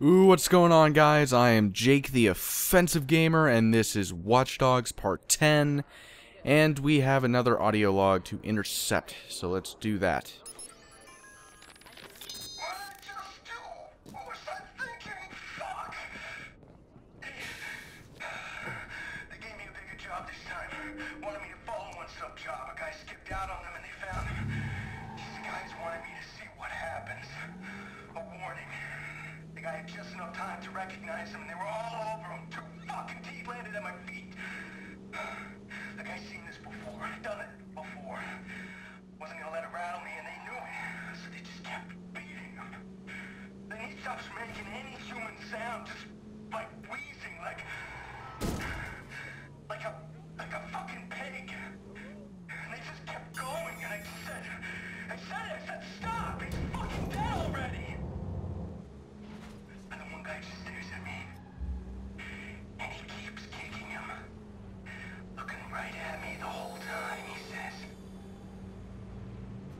Ooh, what's going on, guys? I am Jake the Offensive Gamer, and this is Watch Dogs Part 10, and we have another audio log to intercept, so let's do that. I had just enough time to recognize them, and they were all over him. Two fucking teeth landed at my feet. The guy's seen this before, done it before. Wasn't gonna let it rattle me, and they knew it, so they just kept beating him. Then he stops making any human sound, just like wheezing, like a fucking pig. And they just kept going, and I said, stop! He's fucking dead already! Just stares at me, and he keeps kicking him, looking right at me the whole time. He says,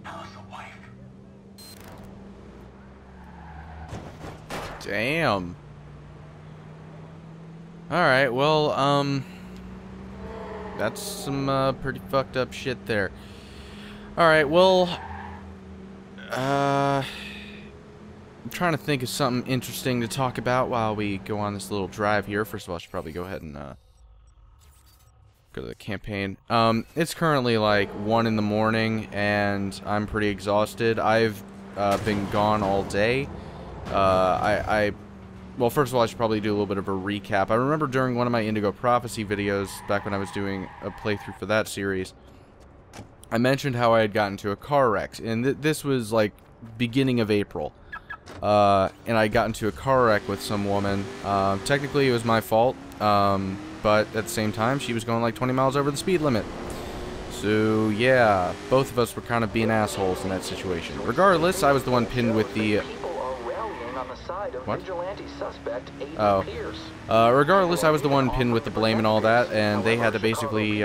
"How's the wife?" Damn. Alright, well, that's some, pretty fucked up shit there. Alright, well, I'm trying to think of something interesting to talk about while we go on this little drive here. First of all, I should probably go ahead and go to the campaign. It's currently like 1 in the morning, and I'm pretty exhausted. I've been gone all day. Well, first of all, I should probably do a little bit of a recap. I remember during one of my Indigo Prophecy videos, back when I was doing a playthrough for that series, I mentioned how I had gotten into a car wreck, and this was like beginning of April. And I got into a car wreck with some woman. Technically it was my fault, but at the same time she was going like 20 miles over the speed limit. So yeah, both of us were kind of being assholes in that situation. Regardless, I was the one pinned with the... What? Oh. Regardless, I was the one pinned with the blame and all that, and they had to basically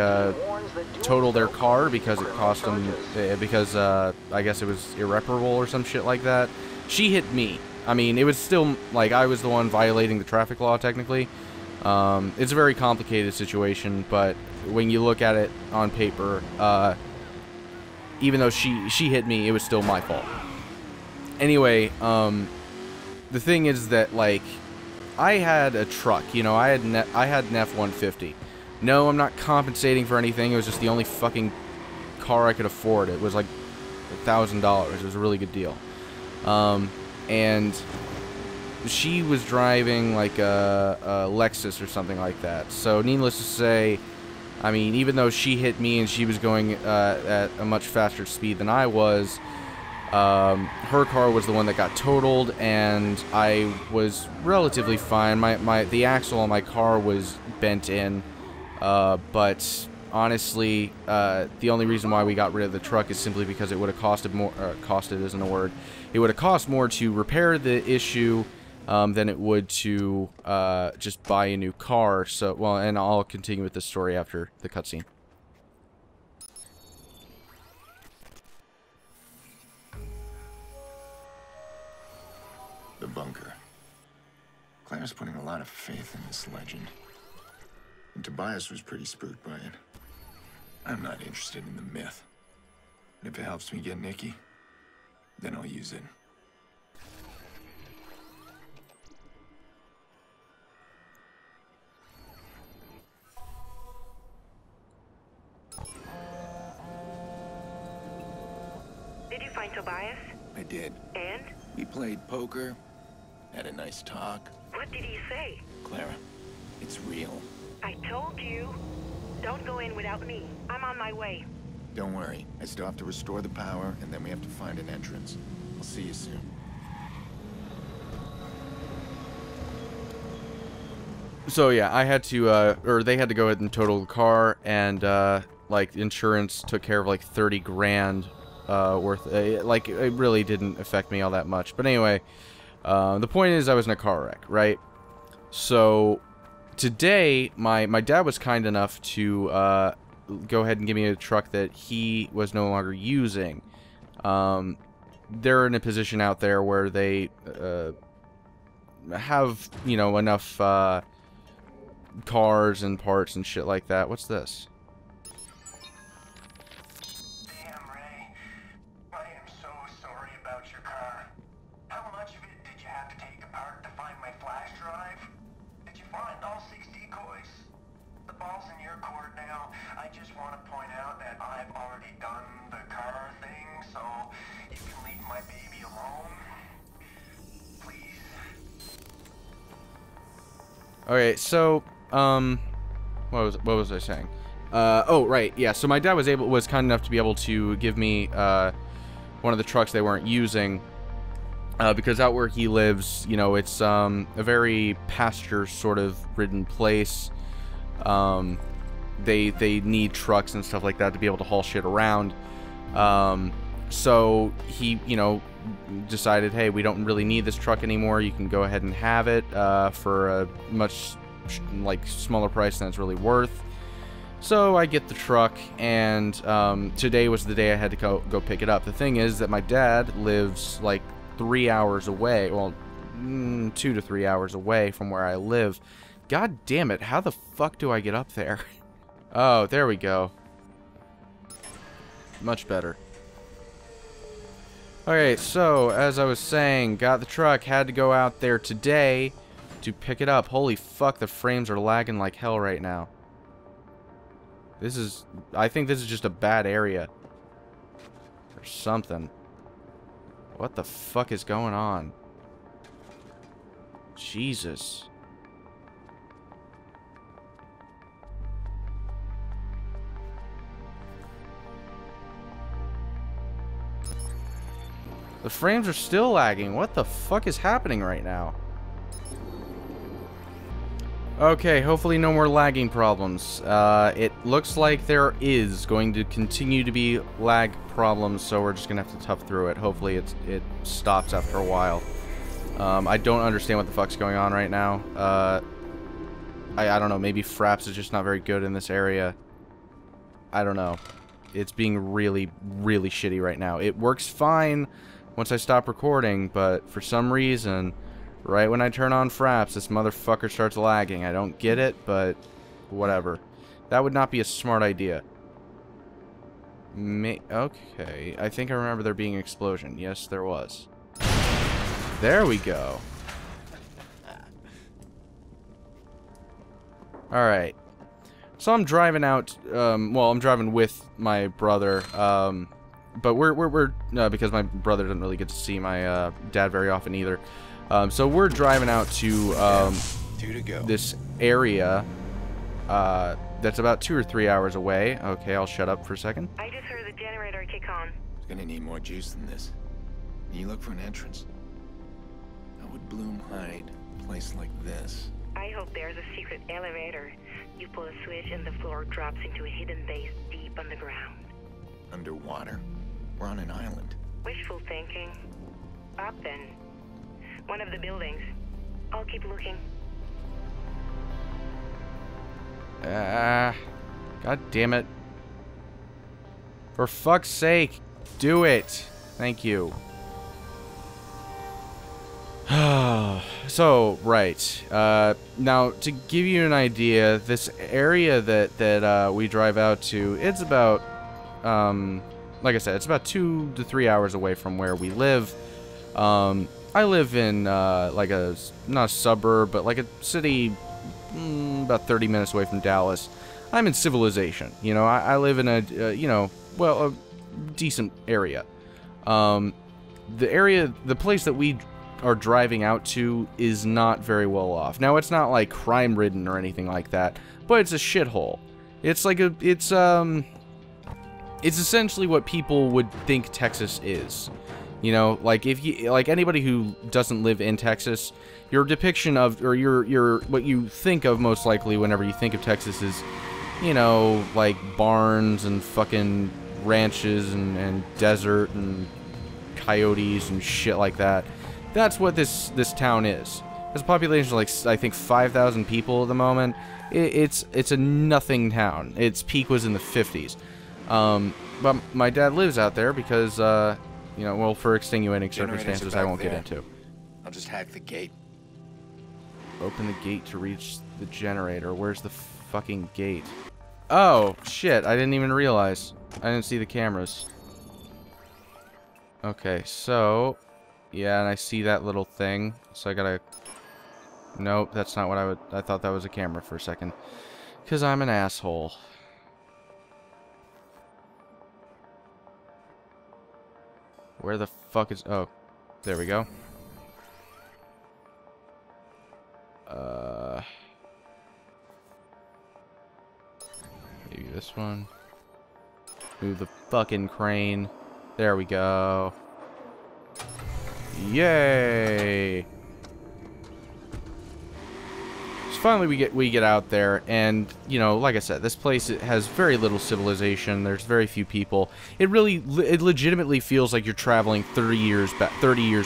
total their car because it cost them, because I guess it was irreparable or some shit like that. She hit me. I mean, it was still, like, I was the one violating the traffic law, technically. It's a very complicated situation, but when you look at it on paper, even though she hit me, it was still my fault. Anyway, the thing is that, like, I had a truck, you know, I had an F-150. No, I'm not compensating for anything, it was just the only fucking car I could afford. It was like $1,000, it was a really good deal. And she was driving like a Lexus or something like that. So needless to say, I mean, even though she hit me and she was going at a much faster speed than I was, her car was the one that got totaled, and I was relatively fine. The axle on my car was bent in, but honestly, the only reason why we got rid of the truck is simply because it would have costed more, costed isn't a word, it would have cost more to repair the issue than it would to just buy a new car. So, well, and I'll continue with this story after the cutscene. The bunker. Claire's putting a lot of faith in this legend. And Tobias was pretty spooked by it. I'm not interested in the myth. And if it helps me get Nikki, then I'll use it. Did you find Tobias? I did. And? We played poker, had a nice talk. What did he say? Clara, it's real. I told you. Don't go in without me. I'm on my way. Don't worry. I still have to restore the power, and then we have to find an entrance. I'll see you soon. So yeah, I had to, or they had to go ahead and total the car, and, like, insurance took care of, like, 30 grand, worth, like, it really didn't affect me all that much. But anyway, the point is I was in a car wreck, right? So, today, my dad was kind enough to, go ahead and give me a truck that he was no longer using. They're in a position out there where they, have, you know, enough cars and parts and shit like that. What's this? Damn, Ray. I am so sorry about your car. How much of it did you have to take apart to find my flash drive? Did you find all 6 decoys? The ball's in your court now. I just want to point out that I've already done the car thing, so you can leave my baby alone. Please. Okay, so what was I saying? Oh right, yeah. So my dad was kind enough to be able to give me one of the trucks they weren't using because out where he lives, you know, it's a very pasture sort of ridden place. They need trucks and stuff like that to be able to haul shit around. So he, you know, decided, hey, we don't really need this truck anymore. You can go ahead and have it for a much like smaller price than it's really worth. So I get the truck, and today was the day I had to go pick it up. The thing is that my dad lives like 3 hours away. Well, 2 to 3 hours away from where I live. God damn it! How the fuck do I get up there? Oh, there we go. Much better. Okay, so, as I was saying, got the truck, had to go out there today to pick it up. Holy fuck, the frames are lagging like hell right now. I think this is just a bad area. Or something. What the fuck is going on? Jesus. The frames are still lagging. What the fuck is happening right now? Okay, hopefully no more lagging problems. It looks like there is going to continue to be lag problems, so we're just gonna have to tough through it. Hopefully it stops after a while. I don't understand what the fuck's going on right now. I don't know, maybe Fraps is just not very good in this area. I don't know. It's being really, really shitty right now. It works fine once I stop recording, but for some reason, right when I turn on Fraps, this motherfucker starts lagging. I don't get it, but whatever. That would not be a smart idea. Okay, I think I remember there being an explosion. Yes, there was. There we go. Alright. So I'm driving out, well, I'm driving with my brother, but we're because my brother doesn't really get to see my dad very often either. So we're driving out to this area that's about 2 or 3 hours away. Okay, I'll shut up for a second. I just heard the generator kick on. It's gonna need more juice than this. Can you look for an entrance? How would Bloom hide a place like this? I hope there's a secret elevator. You pull a switch and the floor drops into a hidden base deep underground. Underwater? We're on an island. Wishful thinking. Up then. One of the buildings. I'll keep looking. God damn it. For fuck's sake, do it. Thank you. So, right. Now, to give you an idea, this area that we drive out to, it's about, like I said, it's about 2 to 3 hours away from where we live. I live in, like not a suburb, but like a city about 30 minutes away from Dallas. I'm in civilization. You know, I live in a, you know, well, a decent area. The place that we are driving out to is not very well off. Now, it's not like crime-ridden or anything like that, but it's a shithole. It's like it's essentially what people would think Texas is. You know, like if you, like anybody who doesn't live in Texas, your depiction of, or your what you think of most likely whenever you think of Texas is, you know, like barns and fucking ranches and desert and coyotes and shit like that. That's what this town is. There's a population of like, I think 5,000 people at the moment. It's a nothing town. Its peak was in the 50s. But my dad lives out there because, you know, well, for extenuating circumstances I won't get into. I'll just hack the gate. Open the gate to reach the generator. Where's the fucking gate? Oh, shit. I didn't even realize. I didn't see the cameras. Okay, so... yeah, and I see that little thing. So I gotta... nope, that's not what I would... I thought that was a camera for a second. Because I'm an asshole. Where the fuck is... oh, there we go. Maybe this one. Move the fucking crane. There we go. Yay! So finally we get out there, and you know, like I said, this place, it has very little civilization. There's very few people. It legitimately feels like you're traveling 30 years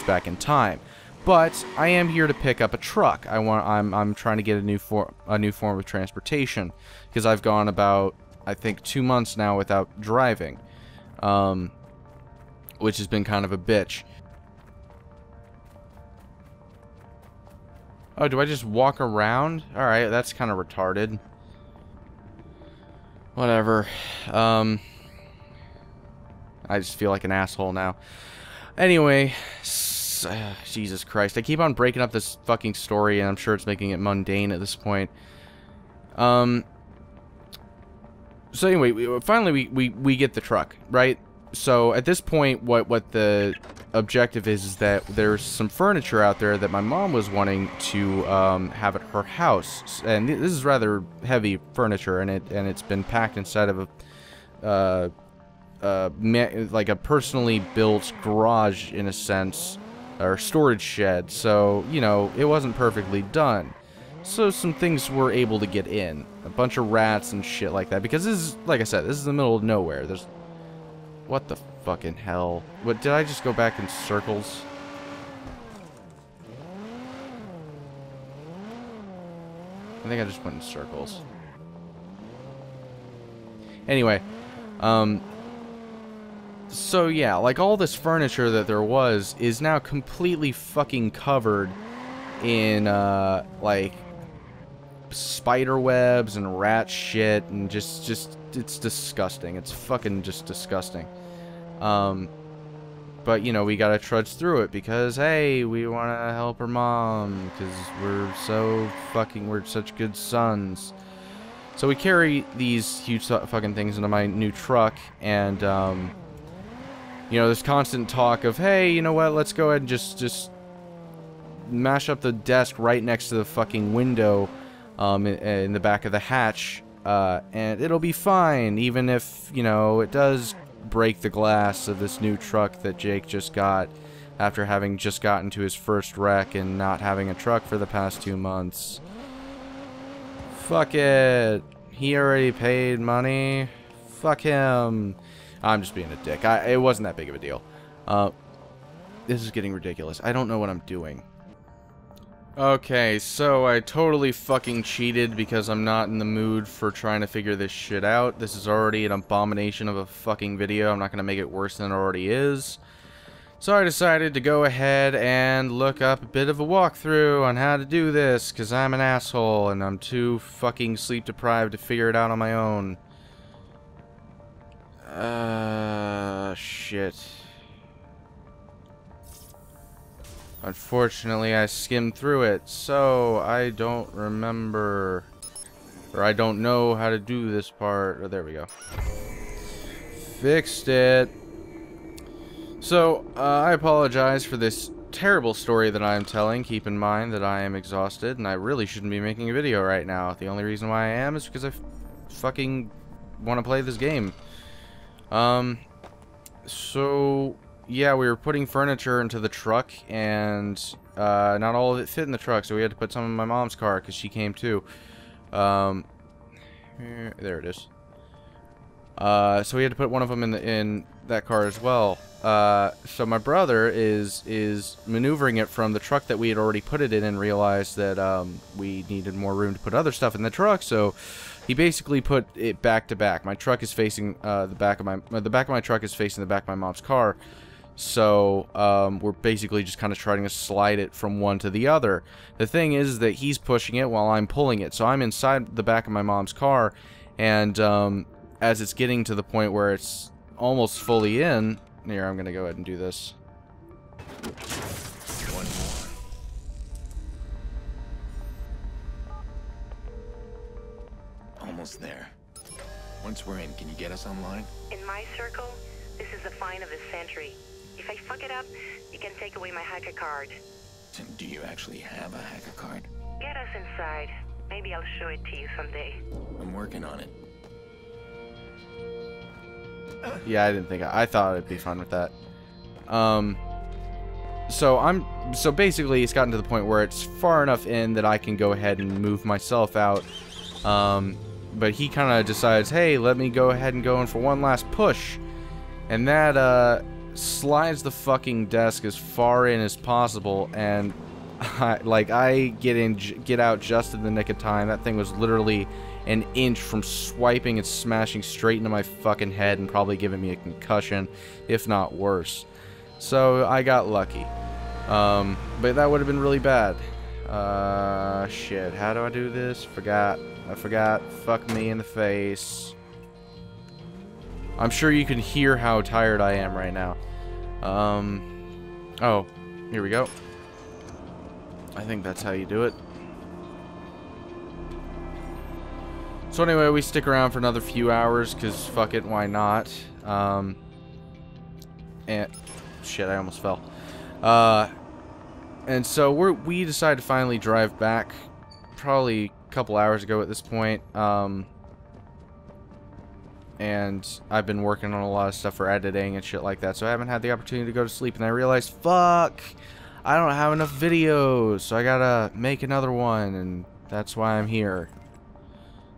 back in time. But I am here to pick up a truck. I'm trying to get a new form of transportation, because I've gone about, I think, 2 months now without driving, which has been kind of a bitch. Oh, do I just walk around? Alright, that's kind of retarded. Whatever. I just feel like an asshole now. Anyway, Jesus Christ. I keep on breaking up this fucking story, and I'm sure it's making it mundane at this point. So anyway, finally we get the truck, right? So at this point, what the objective is that there's some furniture out there that my mom was wanting to have at her house, and this is rather heavy furniture, and it's been packed inside of like a personally built garage, in a sense, or storage shed. So you know, it wasn't perfectly done. So some things were able to get in, a bunch of rats and shit like that, because this is, like I said, this is the middle of nowhere. There's... what the fucking hell? What, did I just go back in circles? I think I just went in circles. Anyway, so yeah, like all this furniture that there was is now completely fucking covered in, like, spider webs and rat shit, and just it's disgusting. It's fucking just disgusting. But you know, we gotta trudge through it because, hey, we want to help her mom, because we're such good sons. So we carry these huge fucking things into my new truck, and you know, there's constant talk of, hey, you know what, let's go ahead and just mash up the desk right next to the fucking window in the back of the hatch, and it'll be fine, even if, you know, it does break the glass of this new truck that Jake just got after having just gotten to his first wreck and not having a truck for the past 2 months. Fuck it. He already paid money. Fuck him. I'm just being a dick. It wasn't that big of a deal. This is getting ridiculous. I don't know what I'm doing. Okay, so I totally fucking cheated because I'm not in the mood for trying to figure this shit out. This is already an abomination of a fucking video. I'm not going to make it worse than it already is. So I decided to go ahead and look up a bit of a walkthrough on how to do this, because I'm an asshole and I'm too fucking sleep deprived to figure it out on my own. Shit. Unfortunately, I skimmed through it, so I don't remember, or I don't know how to do this part. Oh, there we go. Fixed it. So, I apologize for this terrible story that I am telling. Keep in mind that I am exhausted, and I really shouldn't be making a video right now. The only reason why I am is because I fucking want to play this game. So... yeah, we were putting furniture into the truck, and not all of it fit in the truck, so we had to put some in my mom's car, because she came too. There it is. So we had to put one of them in that car as well. So my brother is maneuvering it from the truck that we had already put it in, and realized that we needed more room to put other stuff in the truck, so he basically put it back to back. My truck is facing the back of my truck is facing the back of my mom's car. So we're basically just kind of trying to slide it from one to the other. The thing is that he's pushing it while I'm pulling it. So I'm inside the back of my mom's car, and as it's getting to the point where it's almost fully in, here, I'm going to go ahead and do this. One more. Almost there. Once we're in, can you get us online? In my circle, this is the find of the century. If I fuck it up, you can take away my hacker card. Do you actually have a hacker card? Get us inside. Maybe I'll show it to you someday. I'm working on it. Yeah, I didn't think I thought it'd be fun with that. So basically it's gotten to the point where it's far enough in that I can go ahead and move myself out. But he kind of decides, hey, let me go ahead and go in for one last push. And that slides the fucking desk as far in as possible, and I get out just in the nick of time. That thing was literally an inch from swiping and smashing straight into my fucking head and probably giving me a concussion, if not worse. So I got lucky. But that would have been really bad. Shit, how do I do this? I forgot. Fuck me in the face. I'm sure you can hear how tired I am right now. Oh, here we go. I think that's how you do it. So anyway, we stick around for another few hours, because fuck it, why not? And shit, I almost fell. And so we decided to finally drive back, probably a couple hours ago at this point. And I've been working on a lot of stuff for editing and shit like that, so I haven't had the opportunity to go to sleep. And I realized, fuck, I don't have enough videos, so I gotta make another one, and that's why I'm here.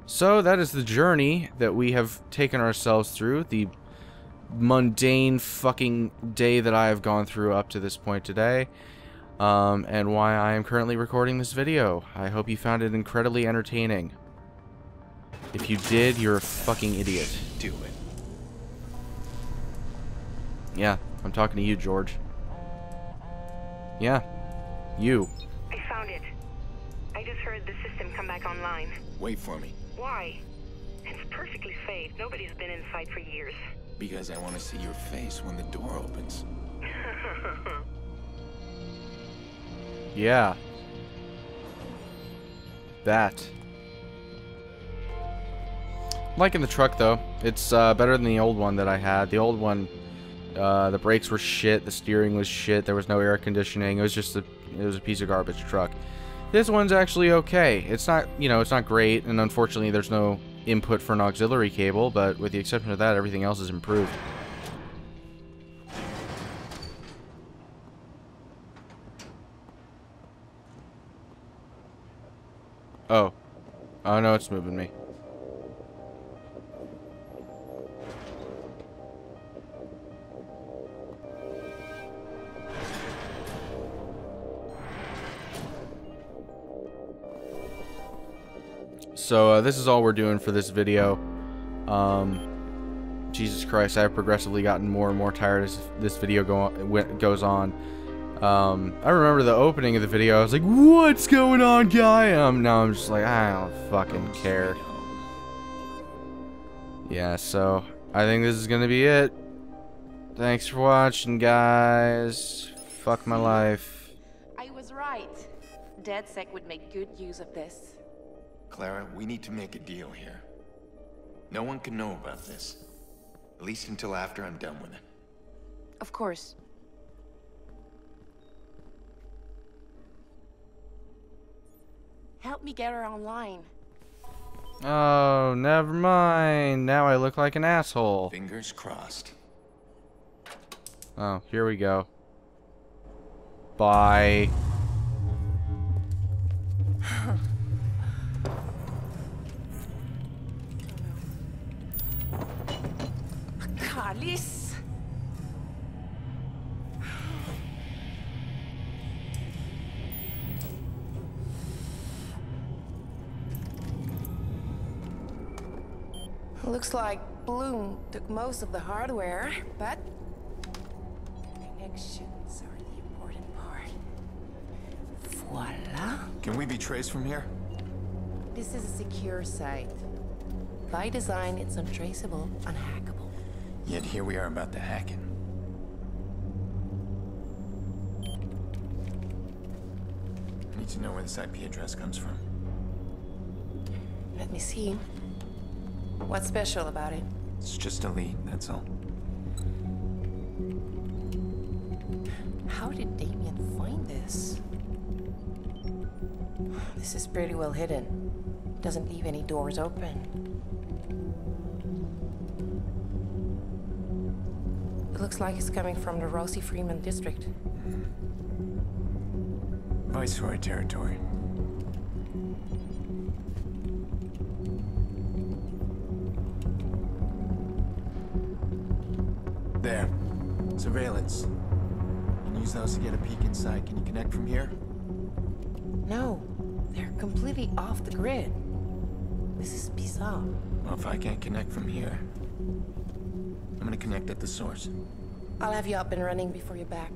So that is the journey that we have taken ourselves through, the mundane fucking day that I have gone through up to this point today, and why I am currently recording this video. I hope you found it incredibly entertaining. If you did, you're a fucking idiot. Do it. Yeah, I'm talking to you, George. Yeah, you. I found it. I just heard the system come back online. Wait for me. Why? It's perfectly safe. Nobody's been inside for years. Because I want to see your face when the door opens. Yeah. That. Liking the truck though. It's better than the old one that I had. The old one, the brakes were shit, the steering was shit, there was no air conditioning. It was just it was a piece of garbage truck. This one's actually okay. It's not, you know, it's not great, and unfortunately there's no input for an auxiliary cable, but with the exception of that, everything else is improved. Oh. Oh no, it's moving me. So this is all we're doing for this video. Jesus Christ, I've progressively gotten more and more tired as this video goes on. I remember the opening of the video, I was like, what's going on, guy? Now I'm just like, I don't fucking care. Yeah, so I think this is gonna be it. Thanks for watching, guys. Fuck my life. I was right. DedSec would make good use of this. Clara, we need to make a deal here. No one can know about this. At least until after I'm done with it. Of course. Help me get her online. Oh, never mind. Now I look like an asshole. Fingers crossed. Oh, here we go. Bye. Alice. Looks like Bloom took most of the hardware, but Connections are the important part. Voila. Can we be traced from here? This is a secure site. By design, it's untraceable, unhackable. Yet here we are about the hacking. I need to know where this IP address comes from. Let me see. What's special about it? It's just a lead, that's all. How did Damien find this? This is pretty well hidden. Doesn't leave any doors open. It looks like it's coming from the Rosie Freeman district. Viceroy territory. There. Surveillance. Can use those to get a peek inside. Can you connect from here? No, they're completely off the grid. This is bizarre. Well, if I can't connect from here, I'm gonna connect at the source. I'll have you up and running before you're back.